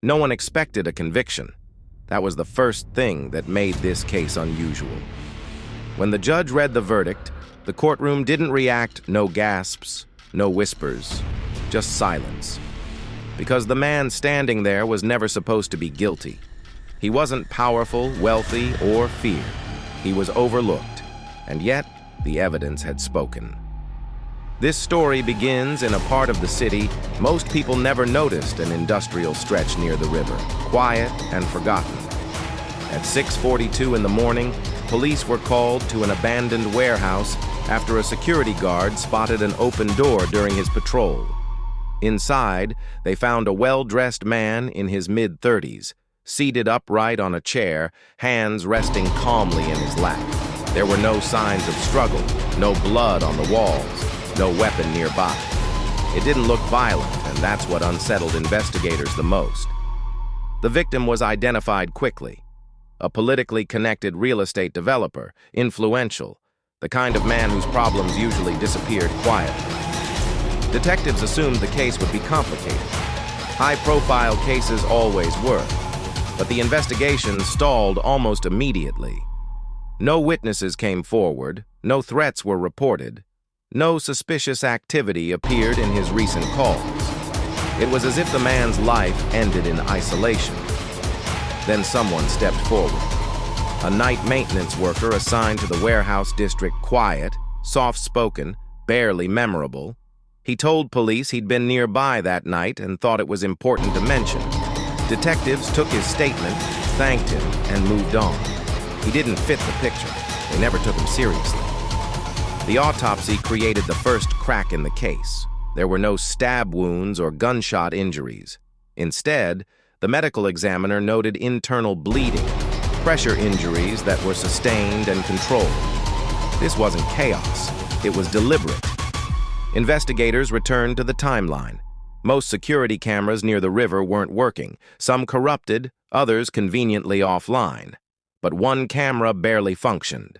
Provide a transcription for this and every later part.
No one expected a conviction. That was the first thing that made this case unusual. When the judge read the verdict, the courtroom didn't react. No gasps, no whispers, just silence. Because the man standing there was never supposed to be guilty. He wasn't powerful, wealthy, or feared. He was overlooked, and yet the evidence had spoken. This story begins in a part of the city most people never noticed, an industrial stretch near the river, quiet and forgotten. At 6:42 in the morning, police were called to an abandoned warehouse after a security guard spotted an open door during his patrol. Inside, they found a well-dressed man in his mid-30s, seated upright on a chair, hands resting calmly in his lap. There were no signs of struggle, no blood on the walls, no weapon nearby. It didn't look violent, and that's what unsettled investigators the most. The victim was identified quickly. A politically connected real estate developer, influential, the kind of man whose problems usually disappeared quietly. Detectives assumed the case would be complicated. High-profile cases always were, but the investigation stalled almost immediately. No witnesses came forward, no threats were reported, no suspicious activity appeared in his recent calls. It was as if the man's life ended in isolation. Then someone stepped forward. A night maintenance worker assigned to the warehouse district, quiet, soft-spoken, barely memorable. He told police he'd been nearby that night and thought it was important to mention. Detectives took his statement, thanked him, and moved on. He didn't fit the picture. They never took him seriously. The autopsy created the first crack in the case. There were no stab wounds or gunshot injuries. Instead, the medical examiner noted internal bleeding, pressure injuries that were sustained and controlled. This wasn't chaos. It was deliberate. Investigators returned to the timeline. Most security cameras near the river weren't working, some corrupted, others conveniently offline. But one camera barely functioned.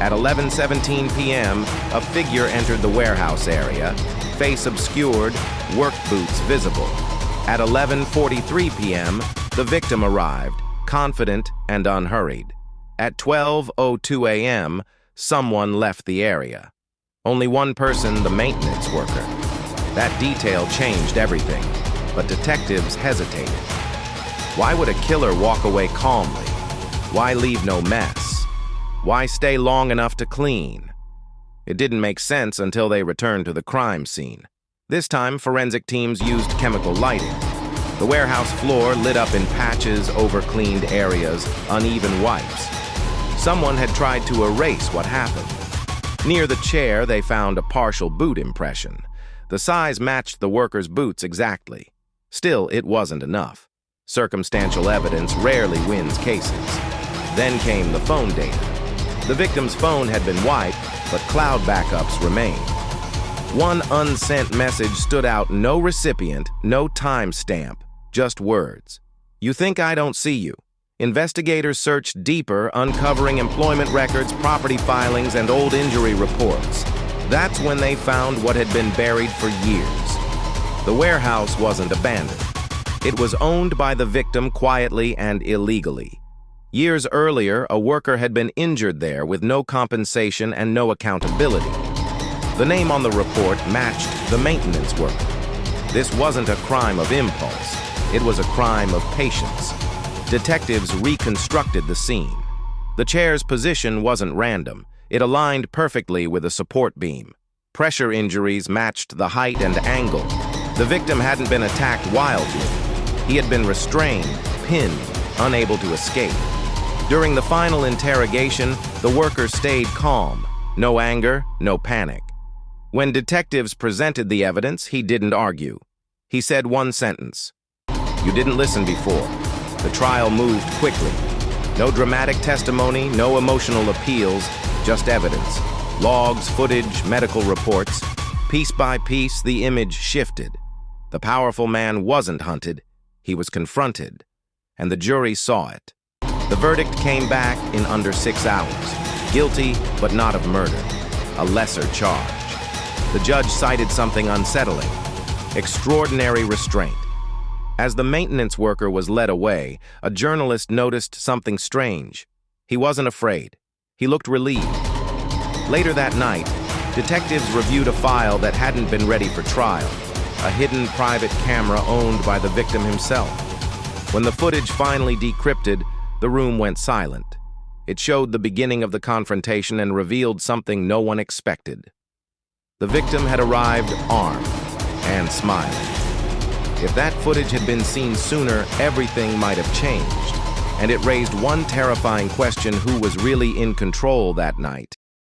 At 11:17 p.m., a figure entered the warehouse area, face obscured, work boots visible. At 11:43 p.m., the victim arrived, confident and unhurried. At 12:02 a.m., someone left the area. Only one person, the maintenance worker. That detail changed everything, but detectives hesitated. Why would a killer walk away calmly? Why leave no mess? Why stay long enough to clean? It didn't make sense until they returned to the crime scene. This time, forensic teams used chemical lighting. The warehouse floor lit up in patches, over-cleaned areas, uneven wipes. Someone had tried to erase what happened. Near the chair, they found a partial boot impression. The size matched the worker's boots exactly. Still, it wasn't enough. Circumstantial evidence rarely wins cases. Then came the phone data. The victim's phone had been wiped, but cloud backups remained. One unsent message stood out, no recipient, no timestamp, just words. "You think I don't see you?" Investigators searched deeper, uncovering employment records, property filings, and old injury reports. That's when they found what had been buried for years. The warehouse wasn't abandoned. It was owned by the victim quietly and illegally. Years earlier, a worker had been injured there with no compensation and no accountability. The name on the report matched the maintenance worker. This wasn't a crime of impulse. It was a crime of patience. Detectives reconstructed the scene. The chair's position wasn't random. It aligned perfectly with a support beam. Pressure injuries matched the height and angle. The victim hadn't been attacked wildly. He had been restrained, pinned, unable to escape. During the final interrogation, the worker stayed calm. No anger, no panic. When detectives presented the evidence, he didn't argue. He said one sentence: "You didn't listen before." The trial moved quickly. No dramatic testimony, no emotional appeals, just evidence. Logs, footage, medical reports. Piece by piece, the image shifted. The powerful man wasn't hunted. He was confronted. And the jury saw it. The verdict came back in under 6 hours. Guilty, but not of murder. A lesser charge. The judge cited something unsettling: extraordinary restraint. As the maintenance worker was led away, a journalist noticed something strange. He wasn't afraid. He looked relieved. Later that night, detectives reviewed a file that hadn't been ready for trial, a hidden private camera owned by the victim himself. When the footage finally decrypted, the room went silent. It showed the beginning of the confrontation and revealed something no one expected. The victim had arrived armed and smiling. If that footage had been seen sooner, everything might have changed, and it raised one terrifying question: who was really in control that night?